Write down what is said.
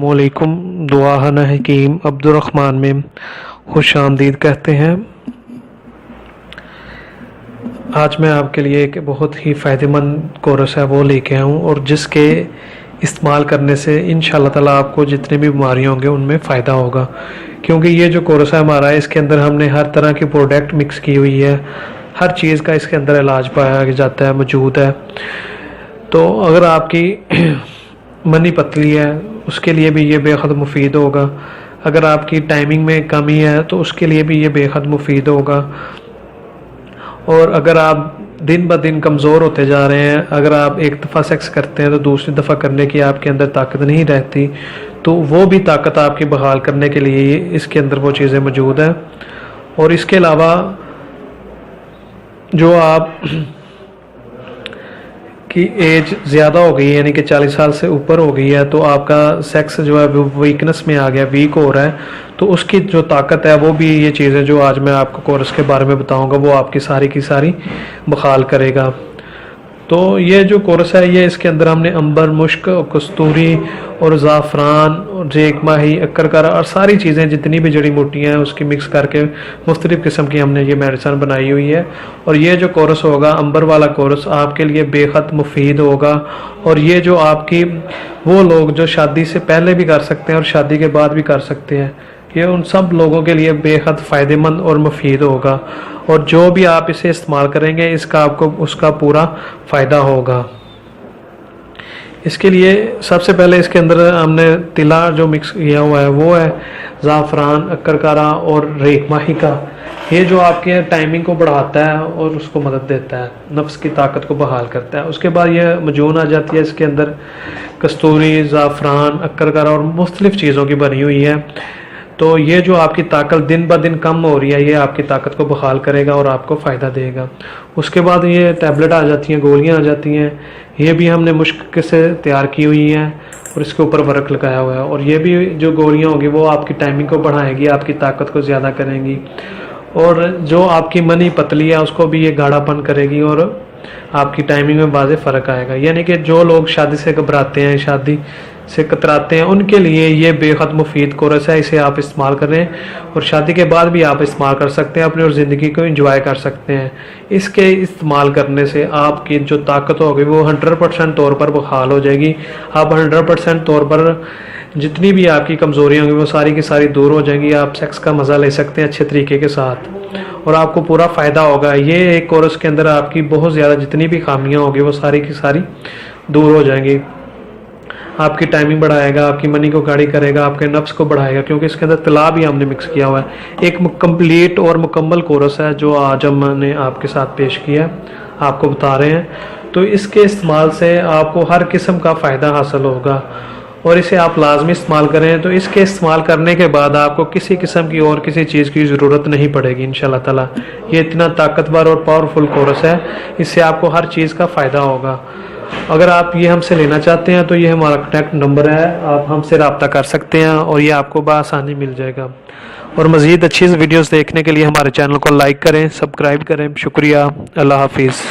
السلام علیکم۔ دعاہنہ حکیم عبدالرحمن میں خوش آمدید کہتے ہیں۔ آج میں آپ کے لیے ایک بہت ہی فائدہ مند کورس ہے وہ لے کے آیا ہوں، اور جس کے استعمال کرنے سے انشاءاللہ تعالیٰ آپ کو جتنے بھی بیماری ہوں گے ان میں فائدہ ہوگا، کیونکہ یہ جو کورس ہے ہمارا ہے، اس کے اندر ہم نے ہر طرح کی پروڈکٹ مکس کی ہوئی ہے، ہر چیز کا اس کے اندر علاج پایا جاتا ہے، موجود ہے۔ تو اگر آپ کی منی پتلی ہے اس کے لیے بھی یہ بے حد مفید ہوگا، اگر آپ کی ٹائمنگ میں کمی ہے تو اس کے لیے بھی یہ بے حد مفید ہوگا، اور اگر آپ دن بہ دن کمزور ہوتے جا رہے ہیں، اگر آپ ایک دفعہ سیکس کرتے ہیں تو دوسری دفعہ کرنے کی آپ کے اندر طاقت نہیں رہتی، تو وہ بھی طاقت آپ کی بحال کرنے کے لیے اس کے اندر وہ چیزیں موجود ہیں۔ اور اس کے علاوہ جو آپ کی ایج زیادہ ہو گئی ہے، یعنی کہ 40 سال سے اوپر ہو گئی ہے، تو آپ کا سیکس جو ہے وہ ویکنس میں آ گیا، ویک ہو رہا ہے، تو اس کی جو طاقت ہے وہ بھی یہ چیزیں جو آج میں آپ کو کورس کے بارے میں بتاؤں گا وہ آپ کی ساری بحال کرے گا۔ تو یہ جو کورس ہے یہ اس کے اندر ہم نے امبر، مشک، کستوری اور زعفران اور ریگ ماہی، اکرکارا اور ساری چیزیں جتنی بھی جڑی بوٹیاں ہیں اس کی مکس کر کے مختلف قسم کی ہم نے یہ میڈیسن بنائی ہوئی ہے، اور یہ جو کورس ہوگا امبر والا کورس آپ کے لیے بے حد مفید ہوگا۔ اور یہ جو آپ کی وہ لوگ جو شادی سے پہلے بھی کر سکتے ہیں اور شادی کے بعد بھی کر سکتے ہیں، یہ ان سب لوگوں کے لیے بے حد فائدہ مند اور مفید ہوگا، اور جو بھی آپ اسے استعمال کریں گے آپ کو اس کا پورا فائدہ ہوگا۔ اس کے لیے سب سے پہلے اس کے اندر ہم نے تلا جو مکس کیا ہوا ہے وہ ہے زعفران، اکرکارا اور ریگ ماہی کا، یہ جو آپ کے ٹائمنگ کو بڑھاتا ہے اور اس کو مدد دیتا ہے، نفس کی طاقت کو بحال کرتا ہے۔ اس کے بعد یہ مجون آ جاتی ہے، اس کے اندر کستوری، زعفران، اکرکارا اور مختلف چیزوں کی بنی ہوئی ہے۔ تو یہ جو آپ کی طاقت دن بہ دن کم ہو رہی ہے یہ آپ کی طاقت کو بحال کرے گا اور آپ کو فائدہ دے گا۔ اس کے بعد یہ ٹیبلٹ آ جاتی ہیں، گولیاں آ جاتی ہیں، یہ بھی ہم نے مشک سے تیار کی ہوئی ہیں اور اس کے اوپر ورق لگایا ہوا ہے، اور یہ بھی جو گولیاں ہوگی وہ آپ کی ٹائمنگ کو بڑھائے گی، آپ کی طاقت کو زیادہ کریں گی، اور جو آپ کی منی پتلی ہے اس کو بھی یہ گاڑھا پن کرے گی اور آپ کی ٹائمنگ میں واضح فرق آئے گا۔ یعنی کہ جو لوگ شادی سے گھبراتے ہیں، شادی سے کتراتے ہیں، ان کے لیے یہ بے حد مفید کورس ہے، اسے آپ استعمال کریں اور شادی کے بعد بھی آپ استعمال کر سکتے ہیں اپنی اور زندگی کو انجوائے کر سکتے ہیں۔ اس کے استعمال کرنے سے آپ کی جو طاقت ہوگی وہ 100% طور پر بحال ہو جائے گی، آپ 100% طور پر جتنی بھی آپ کی کمزوریاں ہوں گی وہ ساری کی ساری دور ہو جائیں گی، آپ سیکس کا مزہ لے سکتے ہیں اچھے طریقے کے ساتھ اور آپ کو پورا فائدہ ہوگا۔ یہ ایک کورس کے اندر آپ کی بہت زیادہ جتنی بھی خامیاں ہوگی وہ ساری کی ساری دور ہو جائیں گی، آپ کی ٹائمنگ بڑھائے گا، آپ کی منی کو گاڑی کرے گا، آپ کے نفس کو بڑھائے گا، کیونکہ اس کے اندر طلا بھی ہم نے مکس کیا ہوا ہے۔ ایک کمپلیٹ اور مکمل کورس ہے جو آج ہم نے آپ کے ساتھ پیش کیا ہے، آپ کو بتا رہے ہیں۔ تو اس کے استعمال سے آپ کو ہر قسم کا فائدہ حاصل ہوگا، اور اسے آپ لازمی استعمال کریں، تو اس کے استعمال کرنے کے بعد آپ کو کسی قسم کی اور کسی چیز کی ضرورت نہیں پڑے گی انشاءاللہ تعالیٰ۔ یہ اتنا طاقتور اور پاورفل کورس ہے، اس سے آپ کو ہر چیز کا فائدہ ہوگا۔ اگر آپ یہ ہم سے لینا چاہتے ہیں تو یہ ہمارا کانٹیکٹ نمبر ہے، آپ ہم سے رابطہ کر سکتے ہیں اور یہ آپ کو بآسانی مل جائے گا۔ اور مزید اچھی ویڈیوز دیکھنے کے لیے ہمارے چینل کو لائک کریں، سبسکرائب کریں۔ شکریہ، اللہ حافظ۔